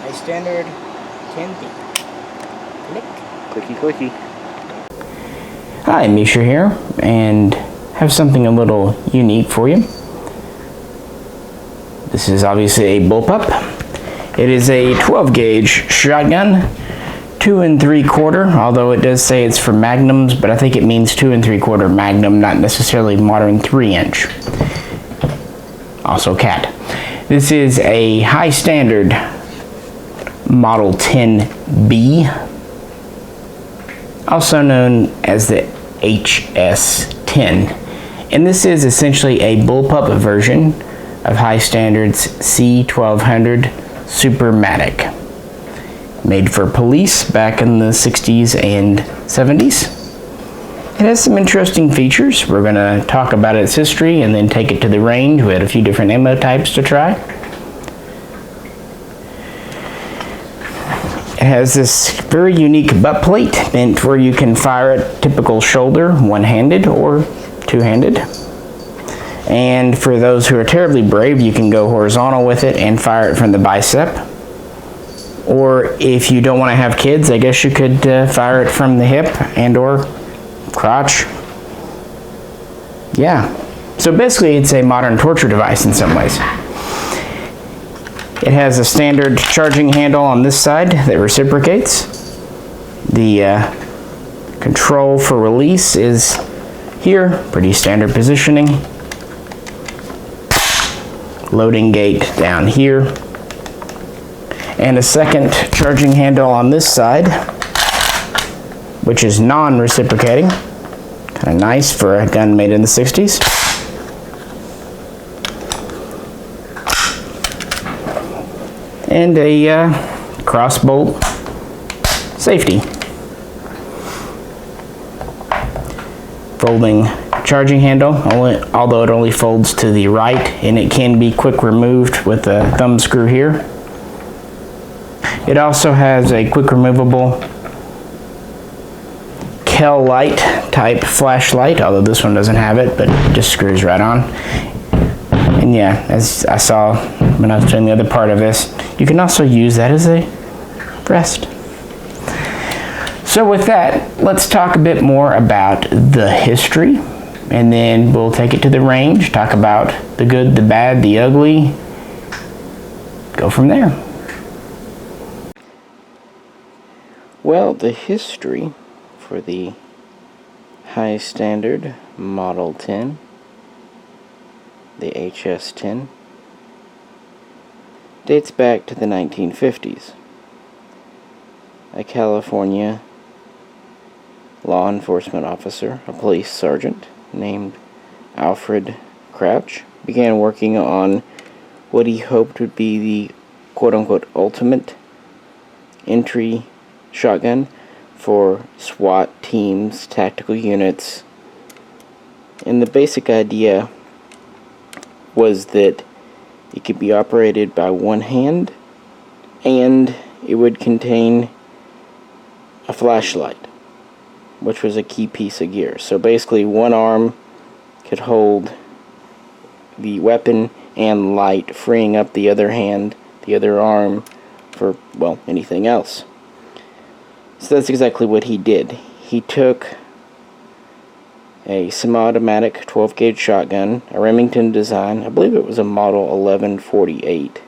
High standard 10B. Click. Clicky clicky. Hi, Misha here, and have something a little unique for you. This is obviously a Bullpup. It is a 12 gauge shotgun, 2 3/4, although it does say it's for magnums, but I think it means 2 3/4 magnum, not necessarily modern 3-inch. Also cat. This is a high standard model 10B, also known as the HS10. And this is essentially a Bullpup version of High Standard's C1200 Supermatic, made for police back in the 60s and 70s. It has some interesting features. We're going to talk about its history and then take it to the range. We had a few different ammo types to try. It has this very unique butt plate meant where you can fire it typical shoulder, one-handed or two-handed. And for those who are terribly brave, you can go horizontal with it and fire it from the bicep. Or if you don't want to have kids, I guess you could fire it from the hip and or crotch. Yeah. So basically it's a modern torture device in some ways. It has a standard charging handle on this side that reciprocates. The control for release is here, pretty standard positioning. Loading gate down here. And a second charging handle on this side, which is non-reciprocating. Kind of nice for a gun made in the 60s. And a crossbolt safety. Folding charging handle, although it only folds to the right, and it can be quick removed with a thumb screw here. It also has a quick removable Kel light type flashlight, although this one doesn't have it, but it just screws right on. And yeah, as I saw when I was doing the other part of this, you can also use that as a rest. So with that, let's talk a bit more about the history, and then we'll take it to the range, talk about the good, the bad, the ugly, go from there. Well, the history for the High Standard Model 10, the HS10, dates back to the 1950s. A California law enforcement officer, a police sergeant named Alfred Crouch, began working on what he hoped would be the quote-unquote ultimate entry shotgun for SWAT teams, tactical units. And the basic idea was that it could be operated by one hand, and it would contain a flashlight, which was a key piece of gear. So basically one arm could hold the weapon and light, freeing up the other hand, the other arm, for, well, anything else. So that's exactly what he did. He took a semi-automatic 12 gauge shotgun, a Remington design, I believe it was a model 1148,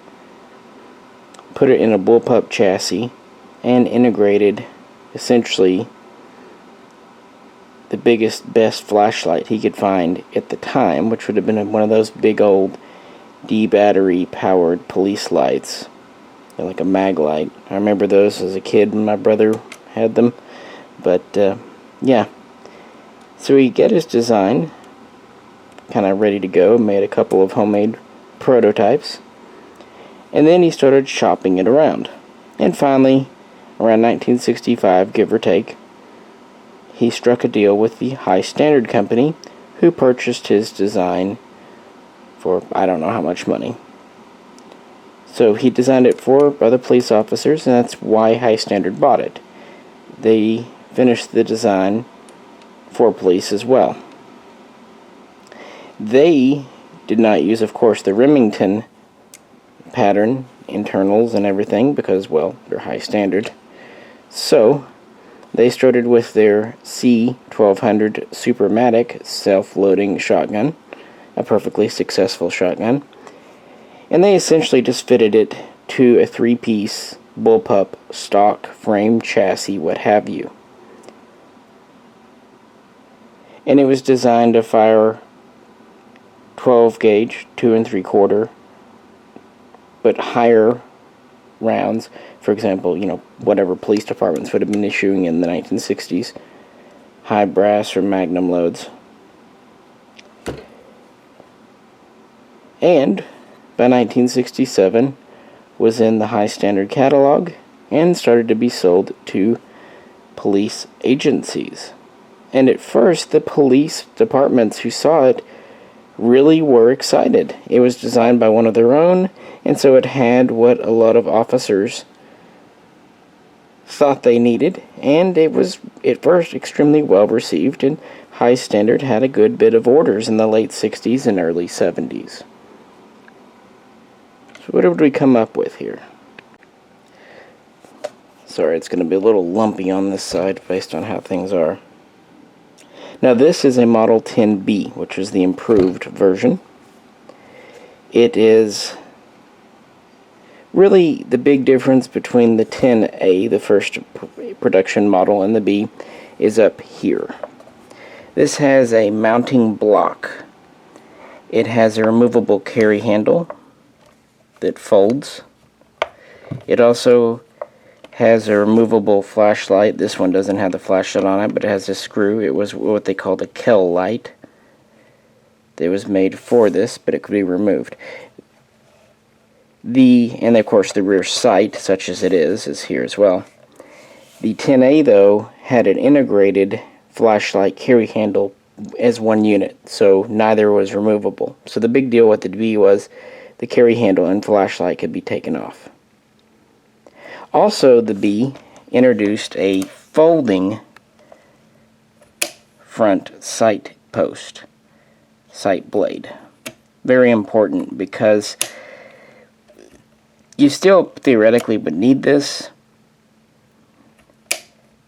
put it in a Bullpup chassis, and integrated essentially the biggest, best flashlight he could find at the time, which would have been one of those big old D-battery powered police lights. They're like a mag light. I remember those as a kid when my brother had them. But yeah, so he got his design kind of ready to go, made a couple of homemade prototypes, and then he started shopping it around. And finally, around 1965, give or take, he struck a deal with the High Standard Company, who purchased his design for I don't know how much money. So he designed it for other police officers, and that's why High Standard bought it. They finished the design for police as well. They did not use, of course, the Remington pattern internals and everything because, well, they're high standard. So they started with their C1200 Supermatic self-loading shotgun, a perfectly successful shotgun, and they essentially just fitted it to a 3-piece Bullpup stock frame chassis, what have you. And it was designed to fire 12 gauge, 2 3/4, but higher rounds. For example, whatever police departments would have been issuing in the 1960s, high brass or magnum loads. And by 1967 was in the high standard catalog and started to be sold to police agencies. And at first, the police departments who saw it really were excited. It was designed by one of their own, and so it had what a lot of officers thought they needed, and it was at first extremely well received, and High Standard had a good bit of orders in the late 60s and early 70s. So what did we come up with here? Sorry, it's going to be a little lumpy on this side based on how things are. Now this is a Model 10B, which is the improved version. It is really the big difference between the 10A, the first production model, and the B is up here. This has a mounting block. It has a removable carry handle that folds. It also has a removable flashlight. This one doesn't have the flashlight on it, but it has a screw. It was what they call the Kell light. It was made for this, but it could be removed. And of course the rear sight, such as it is here as well. The 10A, though, had an integrated flashlight carry handle as one unit, so neither was removable. So the big deal with the B was the carry handle and flashlight could be taken off. Also, the B introduced a folding front sight post, sight blade. Very important because you still theoretically would need this,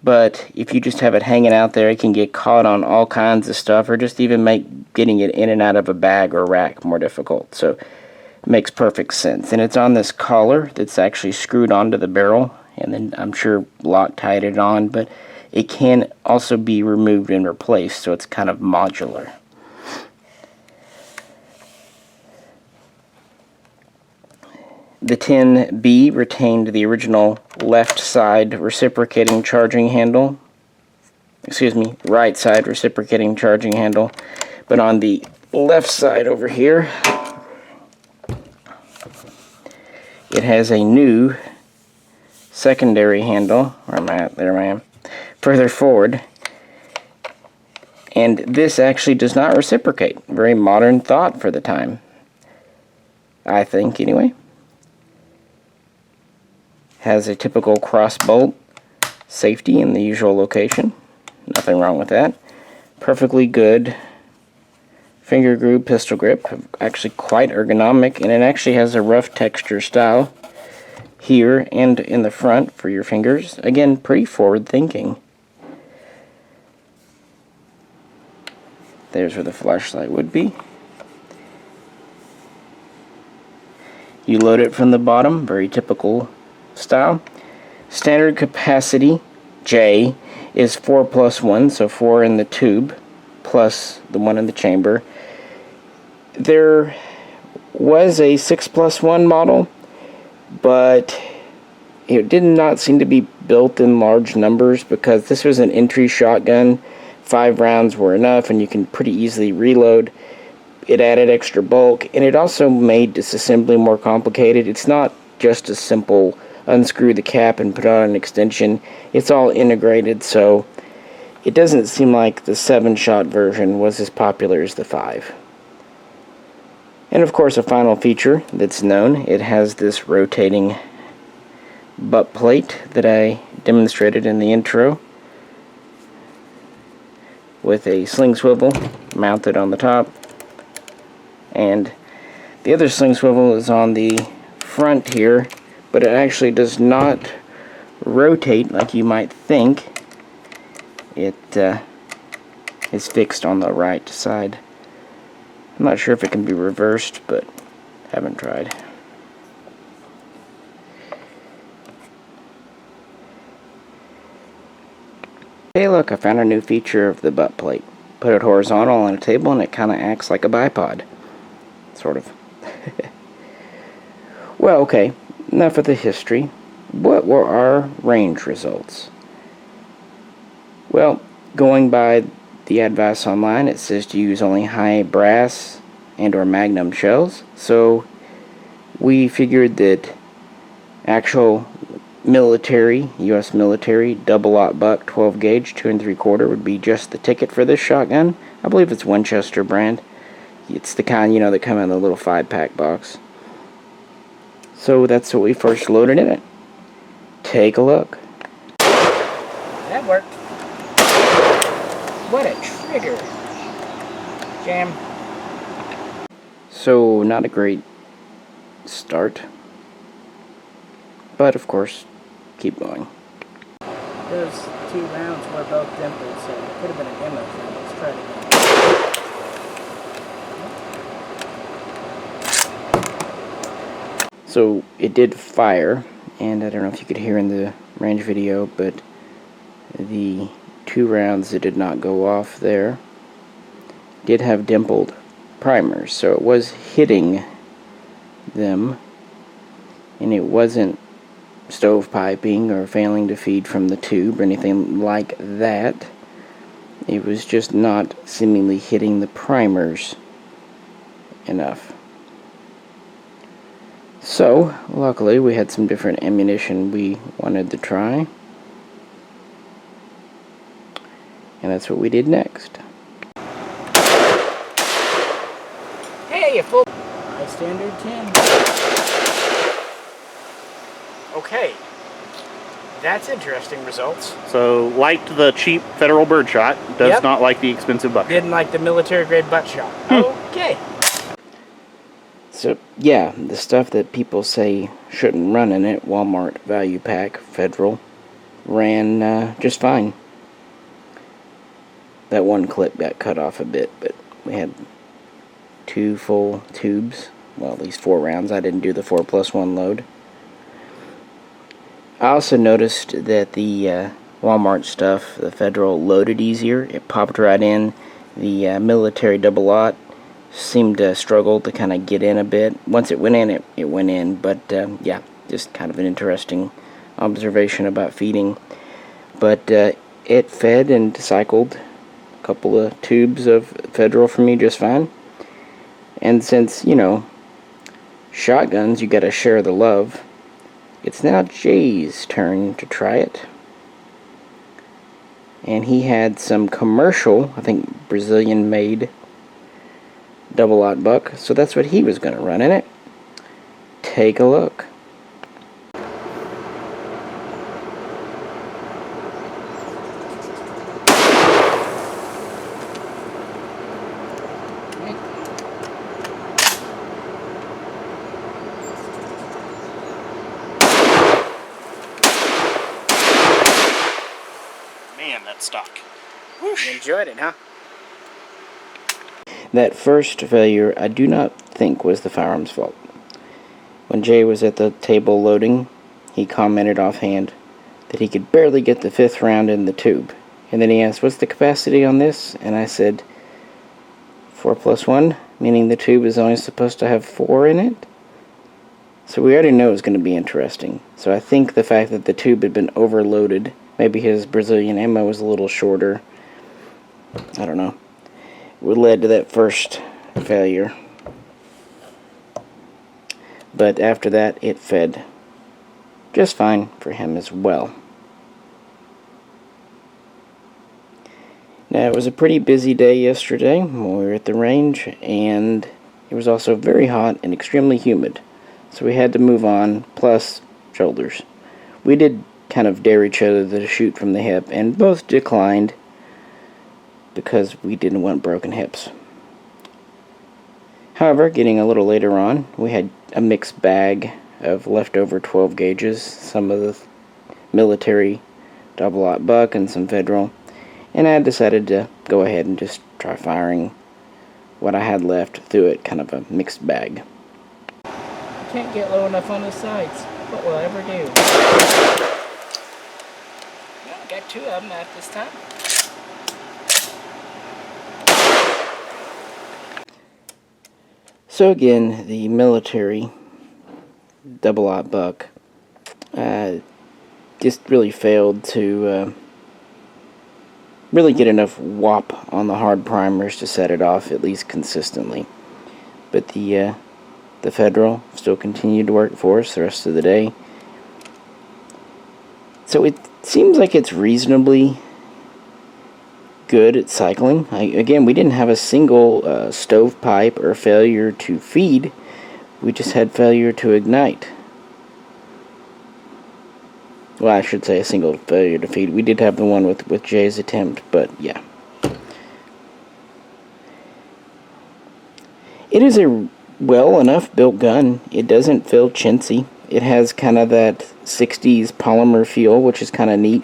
but if you just have it hanging out there, it can get caught on all kinds of stuff, or just even make getting it in and out of a bag or rack more difficult. So it makes perfect sense. And it's on this collar that's actually screwed onto the barrel, and then I'm sure Loctite it on, but it can also be removed and replaced, so it's kind of modular. The 10B retained the original left side reciprocating charging handle. Right side reciprocating charging handle. But on the left side over here, it has a new secondary handle. Where am I at? There I am. Further forward. And this actually does not reciprocate. Very modern thought for the time, I think, anyway. Has a typical cross bolt safety in the usual location. Nothing wrong with that. Perfectly good finger groove pistol grip. Actually quite ergonomic, and it actually has a rough texture style here and in the front for your fingers. Again, pretty forward thinking. There's where the flashlight would be. You load it from the bottom, very typical style. Standard capacity, J, is 4 plus 1, so 4 in the tube, plus the 1 in the chamber. There was a 6 plus 1 model, but it did not seem to be built in large numbers because this was an entry shotgun. 5 rounds were enough, and you can pretty easily reload. It added extra bulk, and it also made disassembly more complicated. It's not just a simple unscrew the cap and put on an extension. It's all integrated, so it doesn't seem like the 7-shot version was as popular as the 5. And of course, a final feature that's known, it has this rotating butt plate that I demonstrated in the intro, with a sling swivel mounted on the top, and the other sling swivel is on the front here, but it actually does not rotate like you might think. It is fixed on the right side. I'm not sure if it can be reversed, but haven't tried. Hey look, I found a new feature of the butt plate. Put it horizontal on a table and it kind of acts like a bipod. Sort of. Well, okay, enough of the history. What were our range results? Well, going by the advice online, it says to use only high brass and or magnum shells. So we figured that actual military, U.S. military, double-aught buck, 12 gauge, 2 3/4 would be just the ticket for this shotgun. I believe it's Winchester brand. It's the kind, that come in the little 5-pack box. So that's what we first loaded in it. Take a look. That worked. What a trigger. Jam. So, not a great start. But, of course, keep going. Those 2 rounds were both dimpled, so it could have been an ammo thing. Let's try it again. So it did fire, and I don't know if you could hear in the range video, but the 2 rounds that did not go off there did have dimpled primers, so it was hitting them, and it wasn't stovepiping or failing to feed from the tube or anything like that. It was just not seemingly hitting the primers enough. So, luckily we had some different ammunition we wanted to try, and that's what we did next. Hey, a full high standard 10. Okay, that's interesting results. So, liked the cheap federal birdshot, does not like the expensive buckshot. Didn't like the military grade butt shot. Okay. So, yeah, the stuff that people say shouldn't run in it, Walmart, Value Pack, Federal, ran just fine. That one clip got cut off a bit, but we had 2 full tubes. Well, at least 4 rounds. I didn't do the 4+1 load. I also noticed that the Walmart stuff, the Federal, loaded easier. It popped right in. The military double-aught seemed to struggle to kind of get in a bit. Once it went in, it went in, but yeah, just kind of an interesting observation about feeding. But it fed and cycled a couple of tubes of Federal for me just fine. And since, shotguns, you gotta share the love, it's now Jay's turn to try it. And he had some commercial, I think Brazilian-made double-aught buck, so that's what he was going to run in it. Take a look. Man, that stuck. You enjoyed it, huh? That first failure, I do not think was the firearm's fault. When Jay was at the table loading, he commented offhand that he could barely get the 5th round in the tube. And then he asked, what's the capacity on this? And I said, 4+1, meaning the tube is only supposed to have 4 in it. So we already know it was going to be interesting. So I think the fact that the tube had been overloaded, maybe his Brazilian ammo was a little shorter, I don't know, what led to that first failure. But after that, it fed just fine for him as well. Now, it was a pretty busy day yesterday when we were at the range, and it was also very hot and extremely humid, so we had to move on, plus shoulders. We did kind of dare each other to shoot from the hip, and both declined because we didn't want broken hips. However, getting a little later on, we had a mixed bag of leftover 12 gauges, some of the military double-aught buck and some federal, and I decided to go ahead and just try firing what I had left through it, kind of a mixed bag. Can't get low enough on the sides. What will I ever do? Well, got 2 of them at this time. So again, the military double-aught buck just really failed to really get enough whop on the hard primers to set it off at least consistently. But the federal still continued to work for us the rest of the day. So it seems like it's reasonably good at cycling. Again, we didn't have a single stovepipe or failure to feed. We just had failure to ignite. Well, I should say a single failure to feed. We did have the one with Jay's attempt, but yeah. It is a well enough built gun. It doesn't feel chintzy. It has kind of that 60s polymer feel, which is kind of neat.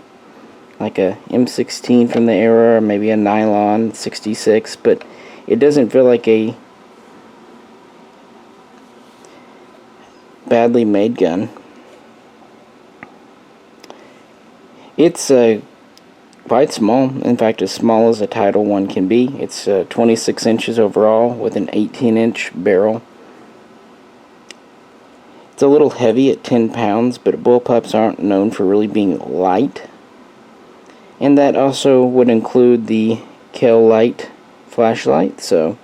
Like a M16 from the era, or maybe a nylon 66, but it doesn't feel like a badly made gun. It's quite small, in fact as small as a Title 1 can be. It's 26 inches overall with an 18-inch barrel. It's a little heavy at 10 pounds, but bullpups aren't known for really being light. And that also would include the Kel Light flashlight, so,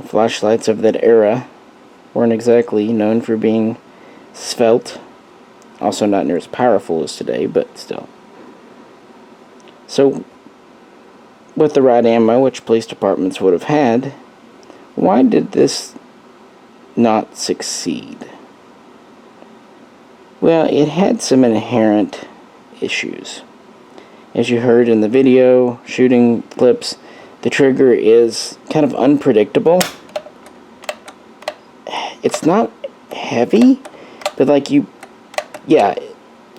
flashlights of that era weren't exactly known for being svelte. Also not near as powerful as today, but still. So, with the right ammo, which police departments would have had, why did this not succeed? Well, it had some inherent issues. As you heard in the video, shooting clips, the trigger is kind of unpredictable. It's not heavy, but you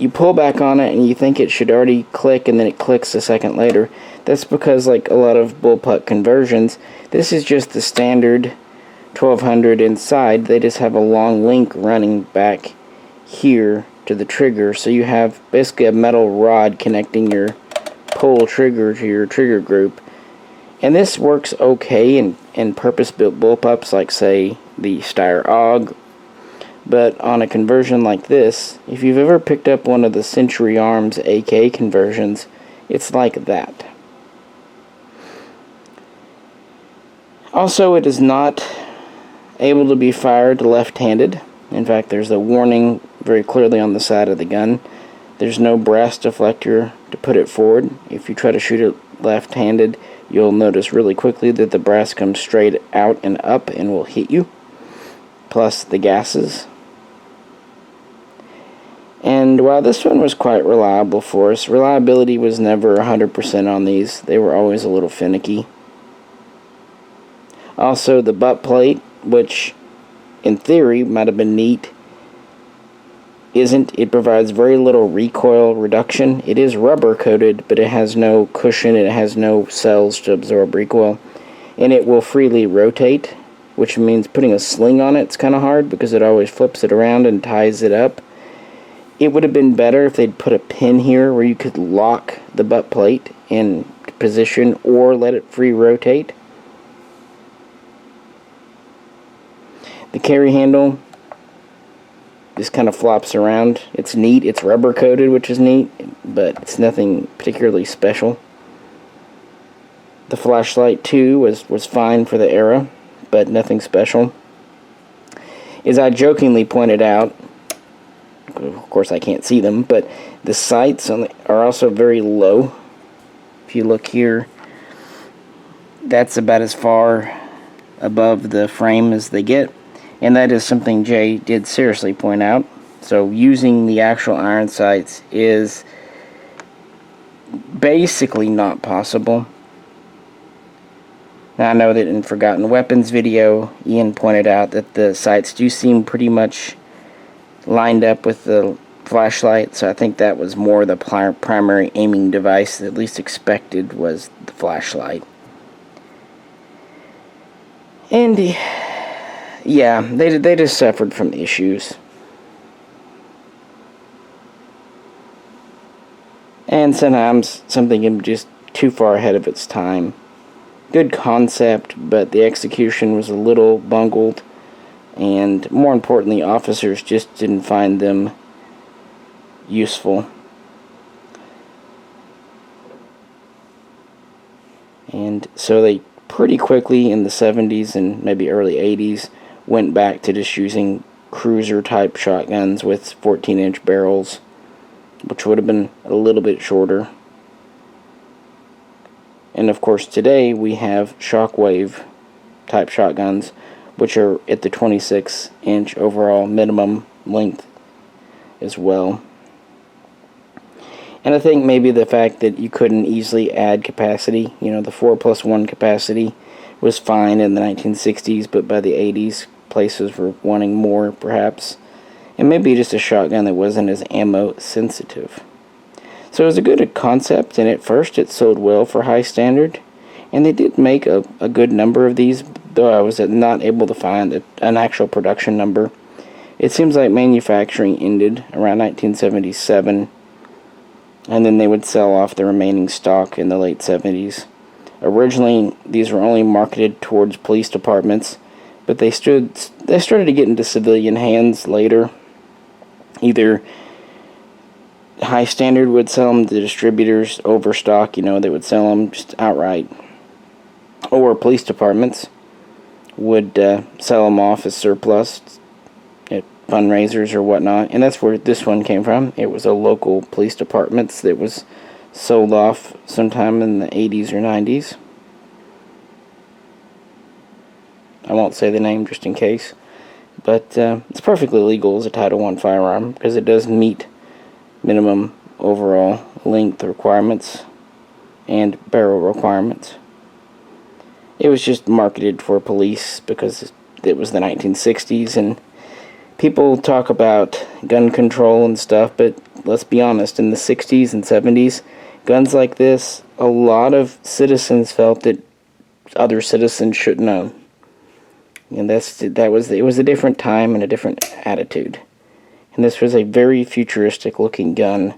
pull back on it and you think it should already click, and then it clicks a second later. That's because, like a lot of bullpup conversions, this is just the standard 1200 inside. They just have a long link running back here to the trigger, so you have basically a metal rod connecting your pull trigger to your trigger group. And this works okay in purpose-built bullpups, like say the Steyr AUG. But on a conversion like this, if you've ever picked up one of the Century Arms AK conversions, it's like that. Also, it is not able to be fired left-handed. In fact, there's a warning very clearly on the side of the gun. There's no brass deflector to put it forward. If you try to shoot it left-handed, you'll notice really quickly that the brass comes straight out and up and will hit you. Plus the gases. And while this one was quite reliable for us, reliability was never 100% on these. They were always a little finicky. Also, the butt plate, which in theory might have been neat, isn't. It provides very little recoil reduction. It is rubber coated, but it has no cushion, it has no cells to absorb recoil, and it will freely rotate, which means putting a sling on it's kind of hard because it always flips it around and ties it up. It would have been better if they'd put a pin here where you could lock the butt plate in position or let it free rotate. The carry handle just kind of flops around. It's neat. It's rubber coated, which is neat, but it's nothing particularly special. The flashlight too was fine for the era, but nothing special. As I jokingly pointed out, of course I can't see them, but the sights are also very low. If you look here, that's about as far above the frame as they get. And that is something Jay did seriously point out. So using the actual iron sights is basically not possible. Now, I know that in Forgotten Weapons video, Ian pointed out that the sights do seem pretty much lined up with the flashlight, so I think that was more the primary aiming device, at least expected, was the flashlight. And yeah, they just suffered from issues. And sometimes something can be just too far ahead of its time. Good concept, but the execution was a little bungled, and more importantly, officers just didn't find them useful. And so they pretty quickly in the 70s and maybe early 80s went back to just using cruiser-type shotguns with 14-inch barrels, which would have been a little bit shorter. And of course today we have shockwave type shotguns, which are at the 26-inch overall minimum length as well. And I think maybe the fact that you couldn't easily add capacity, the 4+1 capacity was fine in the 1960s, but by the 80s places were wanting more perhaps. And maybe just a shotgun that wasn't as ammo sensitive. So it was a good concept, and at first it sold well for high standard. And they did make a good number of these, though I was not able to find an actual production number. It seems like manufacturing ended around 1977, and then they would sell off the remaining stock in the late 70s. Originally, these were only marketed towards police departments, but they started to get into civilian hands later. Either high standard would sell them to distributors, overstock, they would sell them just outright. Or police departments would sell them off as surplus at fundraisers or whatnot. And that's where this one came from. It was a local police department that was sold off sometime in the 80s or 90s. I won't say the name just in case. But it's perfectly legal as a Title I firearm because it does meet minimum overall length requirements and barrel requirements. It was just marketed for police because it was the 1960s, and people talk about gun control and stuff, but let's be honest, in the 60s and 70s, guns like this, a lot of citizens felt that other citizens shouldn't own. And it was a different time and a different attitude. And this was a very futuristic looking gun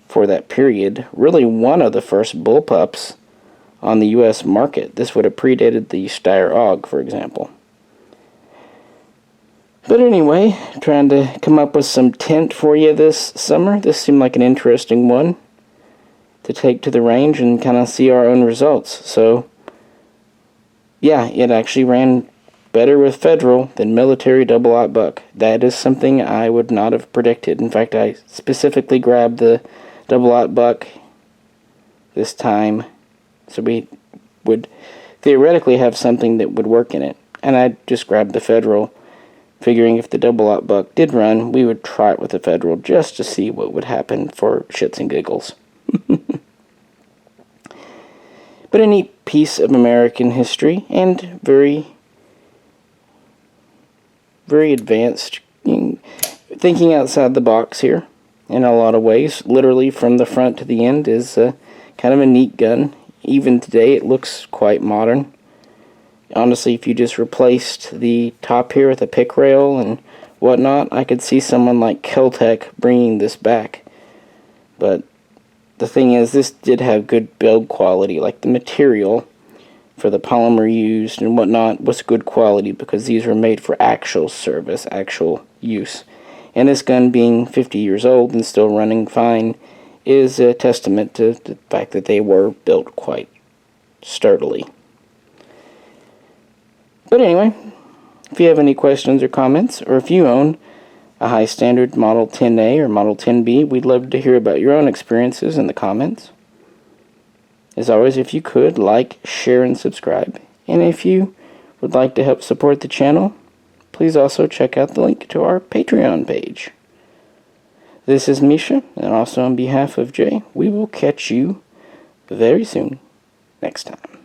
for that period. Really one of the first bullpups on the U.S. market. This would have predated the Steyr AUG, for example. But anyway, trying to come up with some tint for you this summer. This seemed like an interesting one to take to the range and kind of see our own results. So, yeah, it actually ran better with federal than military double-aught buck. That is something I would not have predicted. In fact, I specifically grabbed the double-aught buck this time so we would theoretically have something that would work in it. And I just grabbed the federal, figuring if the double-aught buck did run, we would try it with the federal just to see what would happen for shits and giggles. But a neat piece of American history, and very advanced, thinking outside the box here in a lot of ways. Literally from the front to the end is kind of a neat gun. Even today it looks quite modern. Honestly, if you just replaced the top here with a pick rail and whatnot, I could see someone like Kel-Tec bringing this back. But the thing is, this did have good build quality. Like the material for the polymer used and whatnot was good quality because these were made for actual service, actual use. And this gun being 50 years old and still running fine is a testament to the fact that they were built quite sturdily. But anyway, if you have any questions or comments, or if you own a high standard Model 10A or Model 10B, we'd love to hear about your own experiences in the comments. As always, if you could, like, share, and subscribe. And if you would like to help support the channel, please also check out the link to our Patreon page. This is Misha, and also on behalf of Jay, we will catch you very soon next time.